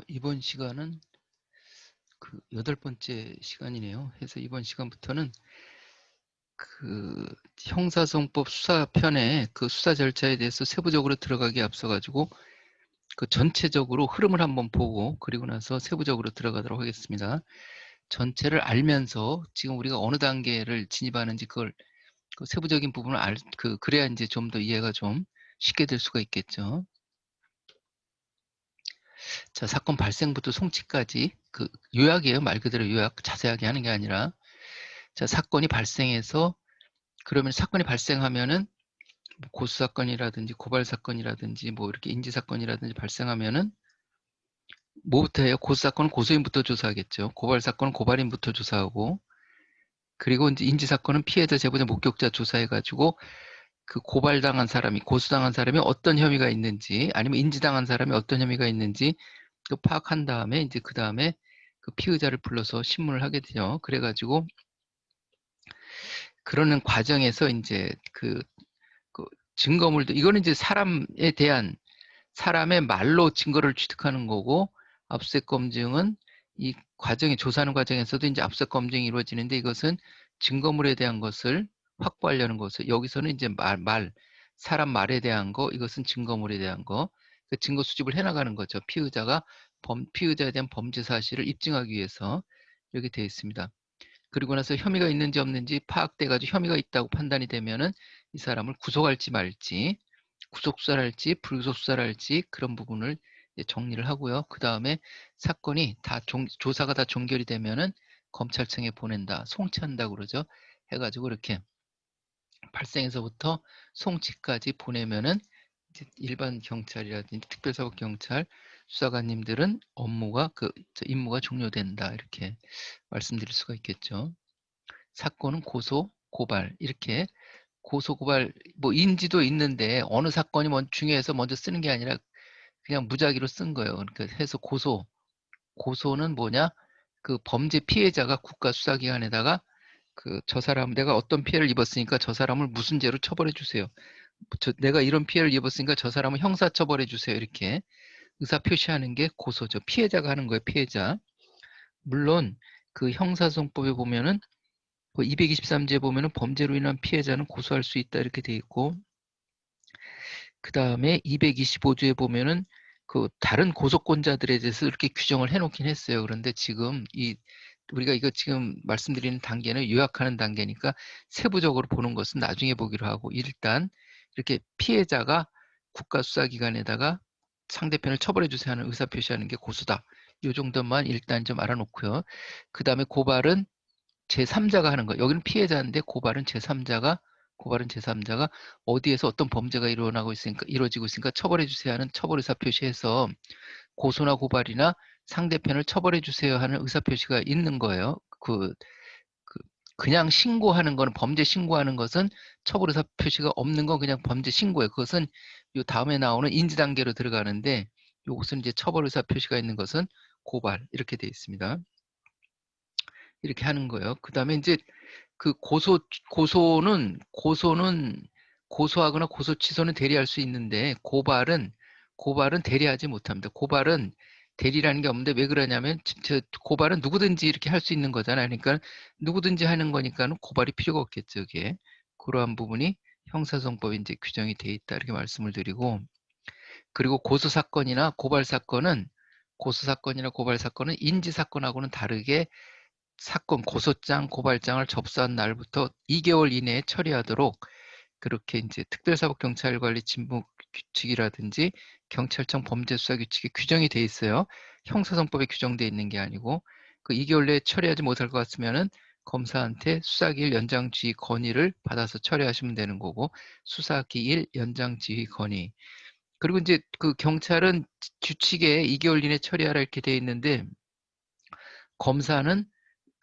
이번 시간은 그 8번째 시간이네요. 그래서 이번 시간부터는 그 형사소송법 수사편의 그 수사 절차에 대해서 세부적으로 들어가기에 앞서 가지고 그 전체적으로 흐름을 한번 보고 그리고 나서 세부적으로 들어가도록 하겠습니다. 전체를 알면서 지금 우리가 어느 단계를 진입하는지 그걸 그 세부적인 부분을 그래야 이제 좀 더 이해가 좀 쉽게 될 수가 있겠죠. 자, 사건 발생부터 송치까지 그 요약이에요. 말 그대로 요약, 자세하게 하는 게 아니라. 자, 사건이 발생해서 그러면 사건이 발생하면은 뭐 고수사건이라든지 고발사건이라든지 뭐 이렇게 인지사건이라든지 발생하면은 뭐부터 해요? 고수사건은 고소인부터 조사하겠죠. 고발사건은 고발인부터 조사하고 그리고 이제 인지사건은 피해자, 제보자, 목격자 조사해가지고 그 고발당한 사람이, 고소당한 사람이 어떤 혐의가 있는지 아니면 인지당한 사람이 어떤 혐의가 있는지 그 파악한 다음에 이제 그 다음에 그 피의자를 불러서 신문을 하게 되죠. 그래가지고 그러는 과정에서 이제 그 증거물도 이거는 이제 사람에 대한 사람의 말로 증거를 취득하는 거고 압수수색 검증은 이 과정에 조사하는 과정에서도 이제 압수수색 검증이 이루어지는데 이것은 증거물에 대한 것을 확보하려는 것을 여기서는 이제 사람 말에 대한 거 이것은 증거물에 대한 거 그 증거 수집을 해나가는 거죠. 피의자에 대한 범죄 사실을 입증하기 위해서 이렇게 되어 있습니다. 그리고 나서 혐의가 있는지 없는지 파악돼 가지고 혐의가 있다고 판단이 되면은 이 사람을 구속할지 말지 구속 수사를 할지 불구속 수사를 할지 그런 부분을 정리를 하고요. 그 다음에 사건이 다 조사가 다 종결이 되면은 검찰청에 보낸다, 송치한다 그러죠. 해가지고 이렇게 발생에서부터 송치까지 보내면은 이제 일반 경찰이라든지 특별사법경찰 수사관님들은 임무가 종료된다 이렇게 말씀드릴 수가 있겠죠. 사건은 고소, 고발 이렇게 고소, 고발 뭐 인지도 있는데 어느 사건이 중요해서 먼저 쓰는 게 아니라 그냥 무작위로 쓴 거예요. 그러니까 해서 고소는 뭐냐? 그 범죄 피해자가 국가수사기관에다가 저 사람 내가 어떤 피해를 입었으니까 저 사람을 무슨 죄로 처벌해 주세요. 내가 이런 피해를 입었으니까 저 사람을 형사 처벌해 주세요. 이렇게 의사 표시하는 게 고소죠. 피해자가 하는 거예요. 피해자. 물론 그 형사소송법에 보면은 그 223조에 보면은 범죄로 인한 피해자는 고소할 수 있다 이렇게 돼 있고 그 다음에 225조에 보면은 그 다른 고소권자들에 대해서 이렇게 규정을 해놓긴 했어요. 그런데 지금 우리가 이거 지금 말씀드리는 단계는 요약하는 단계니까 세부적으로 보는 것은 나중에 보기로 하고 일단 이렇게 피해자가 국가수사기관에다가 상대편을 처벌해 주세요 하는 의사표시하는 게 고소다. 이 정도만 일단 좀 알아놓고요. 그 다음에 고발은 제3자가 하는 거. 여기는 피해자인데 고발은 제3자가 어디에서 어떤 범죄가 이루어지고 있으니까 처벌해 주세요 하는 처벌 의사 표시해서 고소나 고발이나 상대편을 처벌해 주세요 하는 의사 표시가 있는 거예요. 그냥 신고하는 거는 범죄 신고하는 것은 처벌 의사 표시가 없는 건 그냥 범죄 신고예요. 그것은 요 다음에 나오는 인지 단계로 들어가는데 요것은 이제 처벌 의사 표시가 있는 것은 고발 이렇게 되어 있습니다. 이렇게 하는 거예요. 그 다음에 이제 그 고소는 고소하거나 고소 취소는 대리할 수 있는데 고발은 대리하지 못합니다. 고발은 대리라는 게 없는데 왜 그러냐면 고발은 누구든지 이렇게 할 수 있는 거잖아요. 그러니까 누구든지 하는 거니까 고발이 필요가 없겠죠. 이게 그러한 부분이 형사소송법에 이제 규정이 돼 있다 이렇게 말씀을 드리고 그리고 고소사건이나 고발사건은 인지사건하고는 다르게 사건 고소장, 고발장을 접수한 날부터 2개월 이내에 처리하도록 그렇게 이제 특별사법경찰관리 직무 규칙이라든지 경찰청 범죄수사 규칙에 규정이 돼 있어요. 형사소송법에 규정돼 있는 게 아니고 그 2개월 내에 처리하지 못할 것 같으면은 검사한테 수사기일 연장 지휘 건의를 받아서 처리하시면 되는 거고 수사기일 연장 지휘 건의 그리고 이제 그 경찰은 규칙에 2개월 이내 처리하라 이렇게 돼 있는데 검사는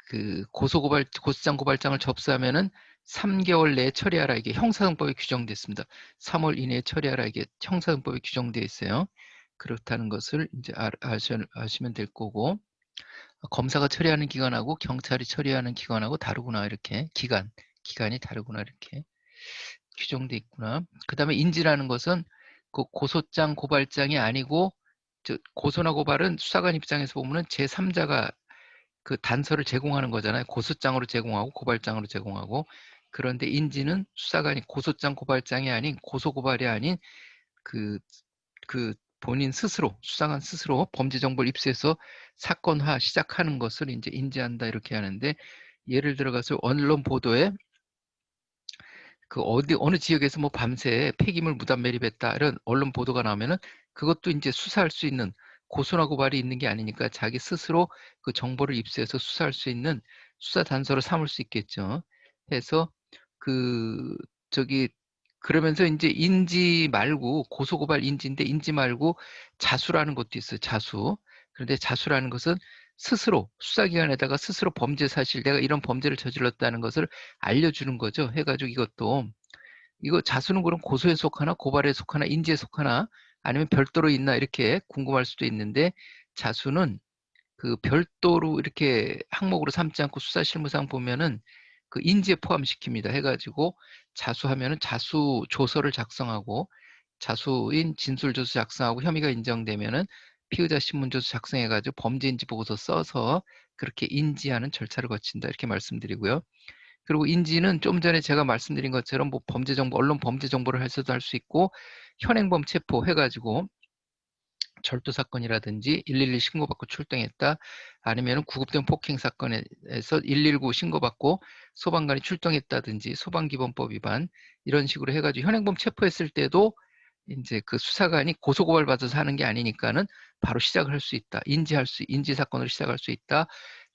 그 고소장 고발장을 접수하면은 3개월 내에 처리하라 이게 형사소송법에 규정됐습니다. 3월 이내에 처리하라 이게 형사소송법에 규정되어 있어요. 그렇다는 것을 이제 아시면 될 거고 검사가 처리하는 기관하고 경찰이 처리하는 기관하고 다르구나 이렇게 기간이 다르구나 이렇게 규정돼 있구나. 그 다음에 인지라는 것은 그 고소장 고발장이 아니고 고소나 고발은 수사관 입장에서 보면은 제3자가 그 단서를 제공하는 거잖아요. 고소장으로 제공하고 고발장으로 제공하고. 그런데 인지는 수사관이 고소장 고발장이 아닌 고소고발이 아닌 그, 그 본인 스스로 수사관 스스로 범죄 정보를 입수해서 사건화 시작하는 것을 이제 인지한다 이렇게 하는데, 예를 들어가서 언론 보도에 그 어느 지역에서 뭐 밤새 폐기물 무단 매립했다 이런 언론 보도가 나오면은 그것도 이제 수사할 수 있는, 고소나 고발이 있는 게 아니니까 자기 스스로 그 정보를 입수해서 수사할 수 있는 수사 단서를 삼을 수 있겠죠. 해서 그 저기 그러면서 이제 인지 말고, 고소 고발 인지인데 인지 말고 자수라는 것도 있어요. 자수. 그런데 자수라는 것은 스스로 수사기관에다가 스스로 범죄 사실, 내가 이런 범죄를 저질렀다는 것을 알려주는 거죠. 해가지고 이것도, 이거 자수는 그럼 고소에 속하나 고발에 속하나 인지에 속하나 아니면 별도로 있나 이렇게 궁금할 수도 있는데, 자수는 그 별도로 이렇게 항목으로 삼지 않고 수사실무상 보면은 그 인지에 포함시킵니다. 해가지고 자수하면은 자수 조서를 작성하고, 자수인 진술조서 작성하고, 혐의가 인정되면은 피의자 신문조서 작성해가지고 범죄인지 보고서 써서 그렇게 인지하는 절차를 거친다 이렇게 말씀드리고요. 그리고 인지는 좀 전에 제가 말씀드린 것처럼 뭐 범죄 정보, 언론 범죄 정보를 해서도 할 수 있고, 현행범 체포 해가지고 절도 사건이라든지 112 신고받고 출동했다, 아니면 구급된 폭행 사건에서 119 신고받고 소방관이 출동했다든지 소방기본법 위반 이런 식으로 해가지고 현행범 체포했을 때도 이제 그 수사관이 고소고발 받아서 하는 게 아니니까는 바로 시작을 할 수 있다. 인지 사건으로 시작할 수 있다.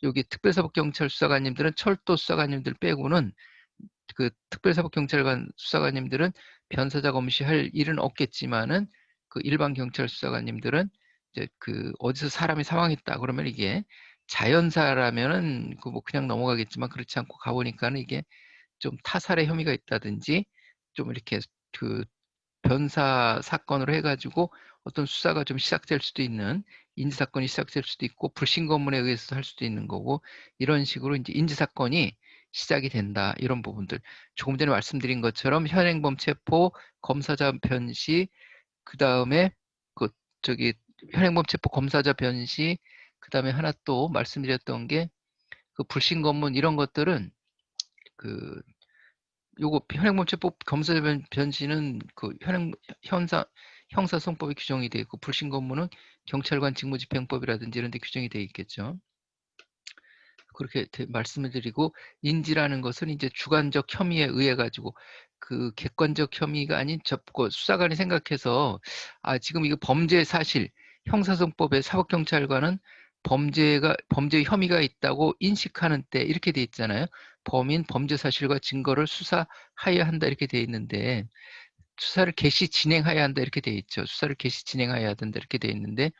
여기 특별사법경찰 수사관님들은, 철도 수사관님들 빼고는, 그 특별사법경찰관 수사관님들은 변사자 검시할 일은 없겠지만은, 그 일반 경찰 수사관님들은 이제 그 어디서 사람이 사망했다 그러면 이게 자연사라면은 그 뭐 그냥 넘어가겠지만, 그렇지 않고 가보니까는 이게 좀 타살의 혐의가 있다든지 좀 이렇게 그 변사 사건으로 해가지고 어떤 수사가 좀 시작될 수도 있는, 인지사건이 시작될 수도 있고 불신검문에 의해서 할 수도 있는 거고, 이런 식으로 이제 인지사건이 시작이 된다 이런 부분들, 조금 전에 말씀드린 것처럼 현행범 체포, 검사자 변시, 그 다음에 그 저기 현행범 체포 검사자 변시, 그 다음에 하나 또 말씀드렸던 게 그 불신검문 이런 것들은 그 요거 현행범죄법 검사 변시는 그 형사소송법에 규정이 되어 있고, 불신검문은 경찰관 직무집행법이라든지 이런 데 규정이 되어 있겠죠. 그렇게 말씀을 드리고, 인지라는 것은 이제 주관적 혐의에 의해 가지고, 그 객관적 혐의가 아닌 접고 수사관이 생각해서 지금 이거 범죄 사실, 형사소송법의 사법경찰관은 범죄 혐의가 있다고 인식하는 때 이렇게 돼 있잖아요. 범인 범죄 사실과 증거를 수사하여야 한다 이렇게 돼 있는데, 수사를 개시 진행하여야 한다 이렇게 돼 있죠. 수사를 개시 진행하여야 된다 이렇게 돼 있는데,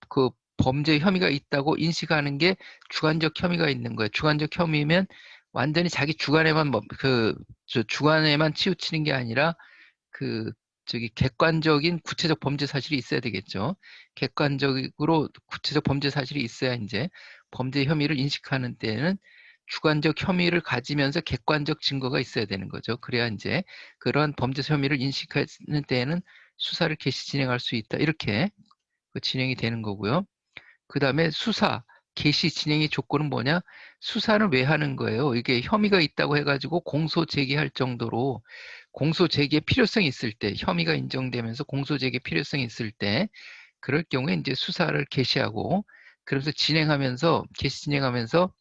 그 범죄 혐의가 있다고 인식하는 게 주관적 혐의가 있는 거예요. 주관적 혐의면 완전히 자기 주관에만 주관에만 치우치는 게 아니라 그 저기 객관적인 구체적 범죄 사실이 있어야 되겠죠. 객관적으로 구체적 범죄 사실이 있어야 이제 범죄 혐의를 인식하는 때는 주관적 혐의를 가지면서 객관적 증거가 있어야 되는 거죠. 그래야 이제 그러한 범죄 혐의를 인식하는 때에는 수사를 개시 진행할 수 있다. 이렇게 진행이 되는 거고요. 그 다음에 수사, 개시 진행의 조건은 뭐냐? 수사는 왜 하는 거예요? 이게 혐의가 있다고 해가지고 공소 제기할 정도로, 공소 제기의 필요성이 있을 때, 혐의가 인정되면서 공소 제기 필요성이 있을 때, 그럴 경우에 이제 수사를 개시하고, 그러면서 개시 진행하면서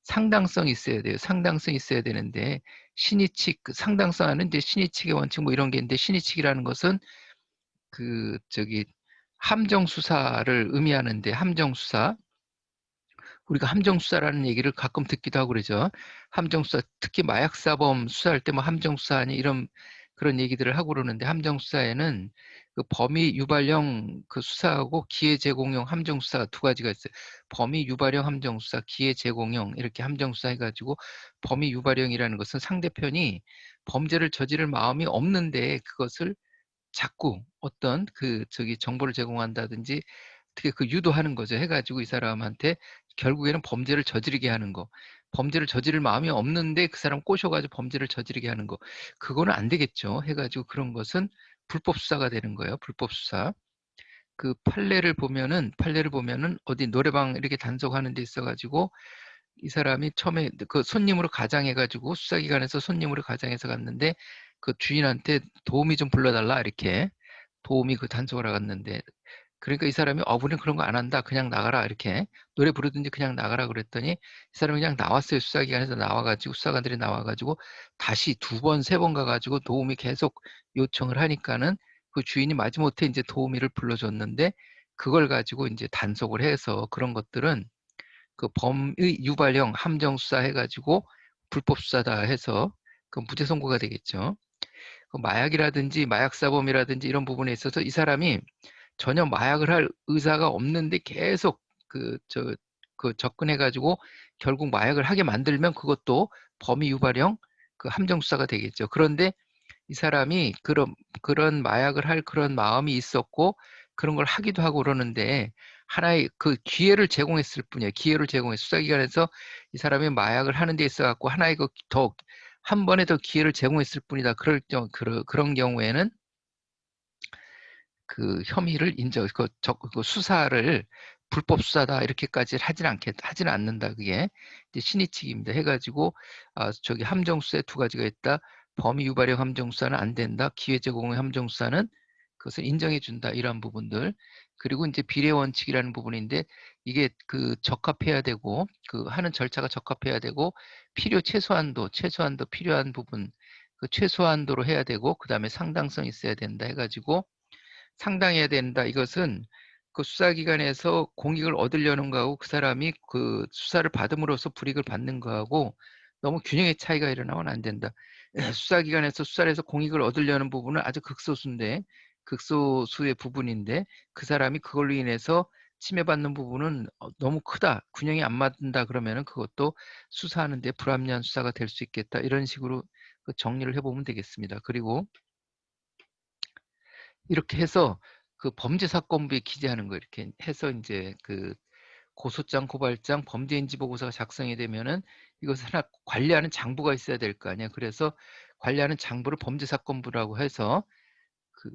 상당성이 있어야 돼요. 상당성이 있어야 되는데, 신의칙, 상당성 하는 이제 신의칙의 원칙 뭐 이런 게 있는데, 신의칙이라는 것은 저기 함정 수사를 의미하는데, 함정 수사, 우리가 함정 수사라는 얘기를 가끔 듣기도 하고 그러죠. 함정 수사, 특히 마약 사범 수사할 때 뭐 함정 수사하니 이런 그런 얘기들을 하고 그러는데, 함정 수사에는 그 범위 유발형 그 수사하고 기회 제공형 함정 수사 두 가지가 있어요. 범위 유발형 함정 수사, 기회 제공형 이렇게 함정 수사 해가지고, 범위 유발형이라는 것은 상대편이 범죄를 저지를 마음이 없는데 그것을 자꾸 어떤 정보를 제공한다든지 어떻게 그 유도하는 거죠. 해가지고 이 사람한테 결국에는 범죄를 저지르게 하는 거. 범죄를 저지를 마음이 없는데 그 사람 꼬셔가지고 범죄를 저지르게 하는 거. 그거는 안 되겠죠. 해가지고 그런 것은 불법 수사가 되는 거예요. 불법 수사. 그 판례를 보면은 어디 노래방 이렇게 단속하는 데 있어가지고 이 사람이 처음에 그 손님으로 가장해가지고 수사기관에서 손님으로 가장해서 갔는데 그 주인한테 도우미 좀 불러달라 이렇게 도우미 그 단속을 하러 갔는데 그러니까 이 사람이 우리는 그런 거 안 한다 그냥 나가라 이렇게 노래 부르든지 그냥 나가라 그랬더니 이 사람이 그냥 나왔어요. 수사기관에서 나와가지고 수사관들이 나와가지고 다시 두 번, 세 번 가가지고 도우미 계속 요청을 하니까는 그 주인이 마지못해 이제 도우미를 불러줬는데 그걸 가지고 이제 단속을 해서 그런 것들은 그 범의 유발형 함정 수사 해가지고 불법 수사다 해서 그 무죄 선고가 되겠죠. 그 마약이라든지 마약사범이라든지 이런 부분에 있어서 이 사람이 전혀 마약을 할 의사가 없는데 계속 그 접근해가지고 결국 마약을 하게 만들면 그것도 범위 유발형 그 함정 수사가 되겠죠. 그런데 이 사람이 그런 마약을 할 그런 마음이 있었고 그런 걸 하기도 하고 그러는데 하나의 그 기회를 제공했을 뿐이에요. 기회를 제공해 수사기관에서 이 사람이 마약을 하는 데 있어 갖고 하나의 한 번에 더 기회를 제공했을 뿐이다. 그런 경우에는 그 혐의를 그 수사를 불법 수사다 이렇게까지 하지는 않는다. 그게 이제 신의칙입니다. 해가지고 저기 함정수사에 두 가지가 있다. 범위 유발형 함정수사는 안 된다. 기회 제공의 함정수사는 그것을 인정해 준다. 이런 부분들. 그리고 이제 비례 원칙이라는 부분인데 이게 그 적합해야 되고 그 하는 절차가 적합해야 되고 최소한도 필요한 부분 그 최소한도로 해야 되고 그 다음에 상당성 있어야 된다 해가지고 상당해야 된다. 이것은 그 수사기관에서 공익을 얻으려는 거하고 그 사람이 그 수사를 받음으로써 불이익을 받는 거하고 너무 균형의 차이가 일어나면 안 된다. 수사기관에서 수사를 해서 공익을 얻으려는 부분은 아주 극소수의 부분인데 그 사람이 그걸로 인해서 침해받는 부분은 너무 크다. 균형이 안 맞는다 그러면은 그것도 수사하는데 불합리한 수사가 될 수 있겠다. 이런 식으로 그 정리를 해보면 되겠습니다. 그리고 이렇게 해서 그 범죄사건부에 기재하는 거 이렇게 해서 이제 그 고소장, 고발장, 범죄인지 보고서가 작성이 되면은 이것을 하나 관리하는 장부가 있어야 될 거 아니야. 그래서 관리하는 장부를 범죄사건부라고 해서 그,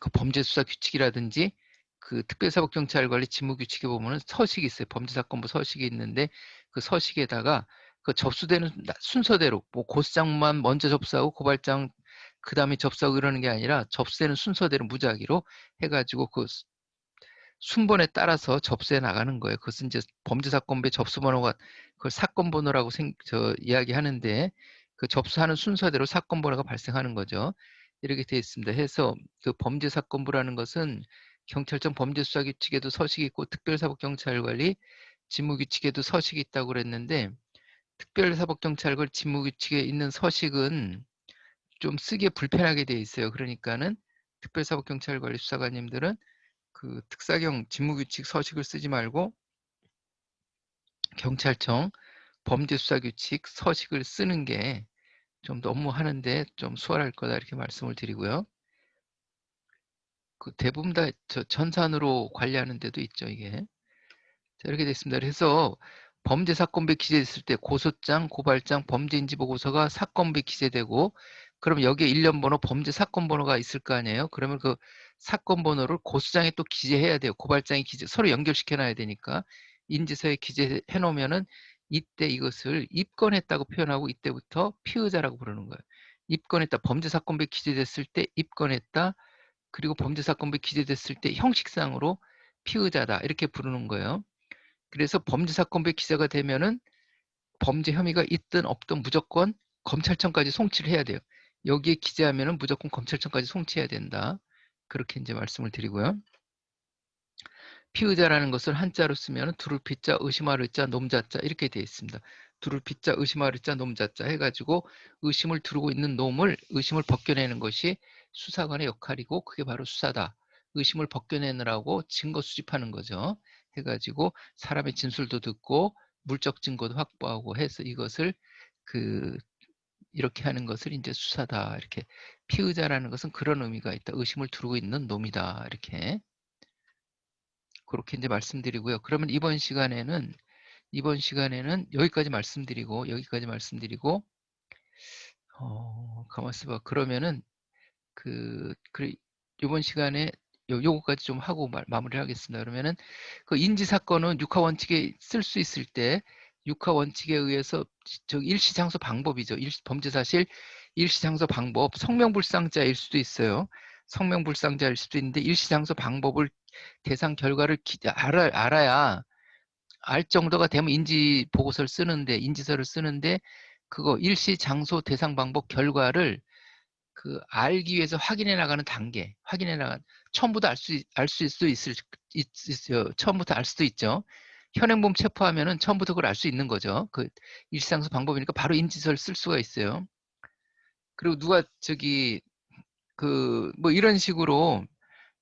그 범죄수사 규칙이라든지 그 특별사법경찰관리 직무규칙에 보면은 서식이 있어요. 범죄사건부 서식이 있는데 그 서식에다가 그 접수되는 순서대로 뭐 고소장만 먼저 접수하고 고발장 그 다음에 접수하고 이러는 게 아니라 접수되는 순서대로 무작위로 해가지고 그 순번에 따라서 접수해 나가는 거예요. 그것은 이제 범죄사건부의 접수번호가 그걸 사건번호라고 이야기하는데 그 접수하는 순서대로 사건번호가 발생하는 거죠. 이렇게 되어 있습니다. 해서 그 범죄사건부라는 것은 경찰청 범죄수사규칙에도 서식이 있고 특별사법경찰관리 직무규칙에도 서식이 있다고 그랬는데 특별사법경찰관 직무규칙에 있는 서식은 좀 쓰기에 불편하게 되어 있어요. 그러니까는 특별사법경찰관리 수사관님들은 그 특사경 직무규칙 서식을 쓰지 말고 경찰청 범죄수사규칙 서식을 쓰는 게 좀 업무하는데 좀 수월할 거다 이렇게 말씀을 드리고요. 그 대부분 다 전산으로 관리하는 데도 있죠, 이게. 자, 이렇게 됐습니다. 그래서 범죄사건부에 기재됐을 때 고소장, 고발장, 범죄인지 보고서가 사건부에 기재되고 그럼 여기에 일련 번호, 범죄사건 번호가 있을 거 아니에요. 그러면 그 사건 번호를 고소장에 또 기재해야 돼요. 고발장에 서로 연결시켜 놔야 되니까 인지서에 기재해 놓으면은 이때 이것을 입건했다고 표현하고 이때부터 피의자라고 부르는 거예요. 입건했다. 범죄사건부에 기재됐을 때 입건했다. 그리고 범죄사건부에 기재됐을 때 형식상으로 피의자다. 이렇게 부르는 거예요. 그래서 범죄사건부에 기재가 되면은 범죄 혐의가 있든 없든 무조건 검찰청까지 송치를 해야 돼요. 여기에 기재하면은 무조건 검찰청까지 송치해야 된다. 그렇게 이제 말씀을 드리고요. 피의자라는 것을 한자로 쓰면 두를 피자, 의심할 의자, 놈자자 이렇게 되어 있습니다. 두를 피자, 의심할 의자, 놈자자 해가지고 의심을 두르고 있는 놈을 의심을 벗겨내는 것이 수사관의 역할이고 그게 바로 수사다. 의심을 벗겨내느라고 증거 수집하는 거죠. 해가지고 사람의 진술도 듣고 물적 증거도 확보하고 해서 이것을 그 이렇게 하는 것을 이제 수사다. 이렇게 피의자라는 것은 그런 의미가 있다. 의심을 두르고 있는 놈이다. 이렇게 그렇게 이제 말씀드리고요. 그러면 이번 시간에는 여기까지 말씀드리고 가만 있어봐. 그러면은 그 이번 시간에 요거까지 좀 하고 마무리를 하겠습니다. 그러면은 그 인지 사건은 육하 원칙에 쓸 수 있을 때 육하 원칙에 의해서 일시 장소 방법이죠. 범죄 사실 일시 장소 방법 성명불상자일 수도 있어요. 성명불상자일 수도 있는데 일시 장소 방법을 대상 결과를 알아야 알 정도가 되면 인지 보고서를 쓰는데 인지서를 쓰는데 그거 일시 장소 대상 방법 결과를 그 알기 위해서 확인해 나가는 단계, 확인해 나간 처음부터 알 수도 있어요. 처음부터 알 수도 있죠. 현행범 체포하면은 처음부터 그걸 알 수 있는 거죠. 그 일상수 방법이니까 바로 인지서를 쓸 수가 있어요. 그리고 누가 그 뭐 이런 식으로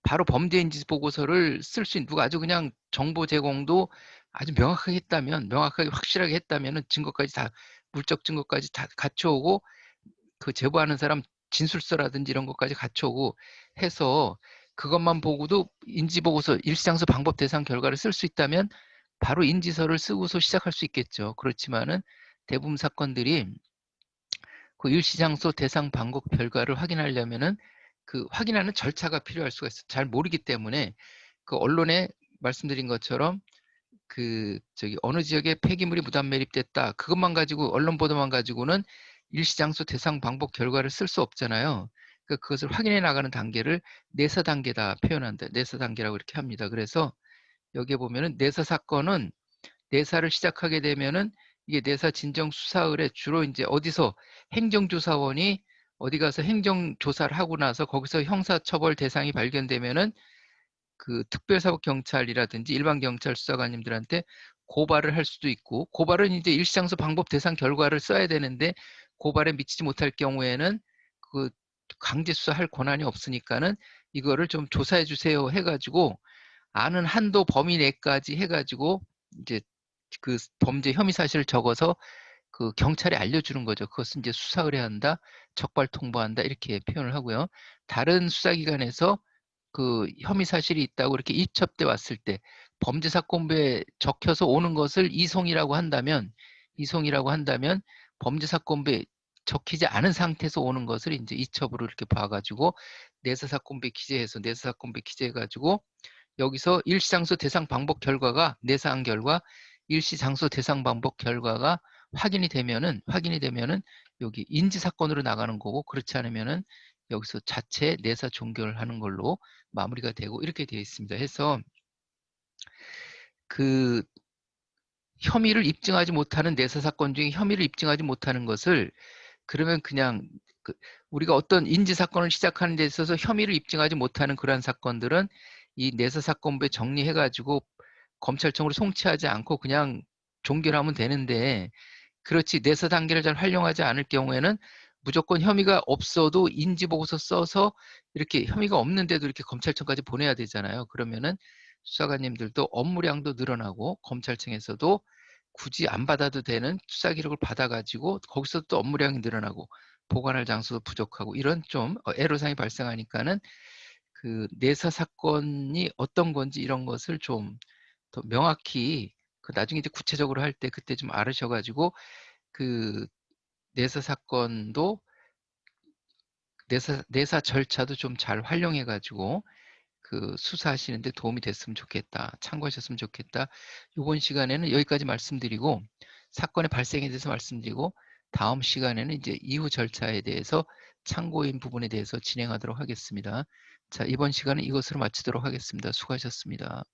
바로 범죄 인지 보고서를 쓸 수 있는 누가 아주 그냥 정보 제공도 아주 명확하게 했다면, 명확하게 확실하게 했다면은 증거까지 다 물적 증거까지 다 갖춰오고 그 제보하는 사람 진술서라든지 이런 것까지 갖춰오고 해서 그것만 보고도 인지보고서 일시장소 방법 대상 결과를 쓸 수 있다면 바로 인지서를 쓰고서 시작할 수 있겠죠. 그렇지만은 대부분 사건들이 그 일시장소 대상 방법 결과를 확인하려면은 그 확인하는 절차가 필요할 수가 있어요. 잘 모르기 때문에 그 언론에 말씀드린 것처럼 어느 지역에 폐기물이 무단 매립됐다. 그것만 가지고 언론 보도만 가지고는 일시장소 대상 방법 결과를 쓸 수 없잖아요. 그러니까 그것을 확인해 나가는 단계를 내사 단계다 표현한다. 내사 단계라고 이렇게 합니다. 그래서 여기에 보면은 내사 사건은 내사를 시작하게 되면은 이게 내사 진정 수사 의뢰 주로 이제 어디서 행정조사원이 어디 가서 행정조사를 하고 나서 거기서 형사처벌 대상이 발견되면은 그 특별사법경찰이라든지 일반경찰 수사관님들한테 고발을 할 수도 있고 고발은 이제 일시장소 방법 대상 결과를 써야 되는데 고발에 미치지 못할 경우에는 그 강제 수사할 권한이 없으니까는 이거를 좀 조사해 주세요 해가지고 아는 한도 범위 내까지 해가지고 이제 그 범죄 혐의 사실을 적어서 그 경찰에 알려주는 거죠. 그것은 이제 수사 의뢰한다, 적발 통보한다 이렇게 표현을 하고요. 다른 수사기관에서 그 혐의 사실이 있다고 이렇게 입첩돼 왔을 때 범죄사건부에 적혀서 오는 것을 이송이라고 한다면 범죄사건부에 적히지 않은 상태에서 오는 것을 이제 이첩으로 이렇게 봐가지고 내사사건부에 기재해가지고 여기서 일시장소 대상 방법 결과가 내사한 결과 일시장소 대상 방법 결과가 확인이 되면은 여기 인지사건으로 나가는 거고 그렇지 않으면은 여기서 자체 내사 종결하는 걸로 마무리가 되고 이렇게 되어 있습니다. 해서 그 혐의를 입증하지 못하는 내사 사건 중에 혐의를 입증하지 못하는 것을 그러면 그냥 우리가 어떤 인지 사건을 시작하는 데 있어서 혐의를 입증하지 못하는 그러한 사건들은 이 내사 사건부에 정리해 가지고 검찰청으로 송치하지 않고 그냥 종결하면 되는데 그렇지 내사 단계를 잘 활용하지 않을 경우에는 무조건 혐의가 없어도 인지보고서 써서 이렇게 혐의가 없는데도 이렇게 검찰청까지 보내야 되잖아요. 그러면은 수사관님들도 업무량도 늘어나고 검찰청에서도 굳이 안 받아도 되는 수사 기록을 받아가지고 거기서 또 업무량이 늘어나고 보관할 장소도 부족하고 이런 좀 애로사항이 발생하니까는 그 내사 사건이 어떤 건지 이런 것을 좀 더 명확히 그 나중에 이제 구체적으로 할 때 그때 좀 알으셔가지고 그 내사 사건도 내사 절차도 좀 잘 활용해가지고 그 수사하시는데 도움이 됐으면 좋겠다. 참고하셨으면 좋겠다. 이번 시간에는 여기까지 말씀드리고 사건의 발생에 대해서 말씀드리고 다음 시간에는 이제 이후 절차에 대해서 참고인 부분에 대해서 진행하도록 하겠습니다. 자, 이번 시간은 이것으로 마치도록 하겠습니다. 수고하셨습니다.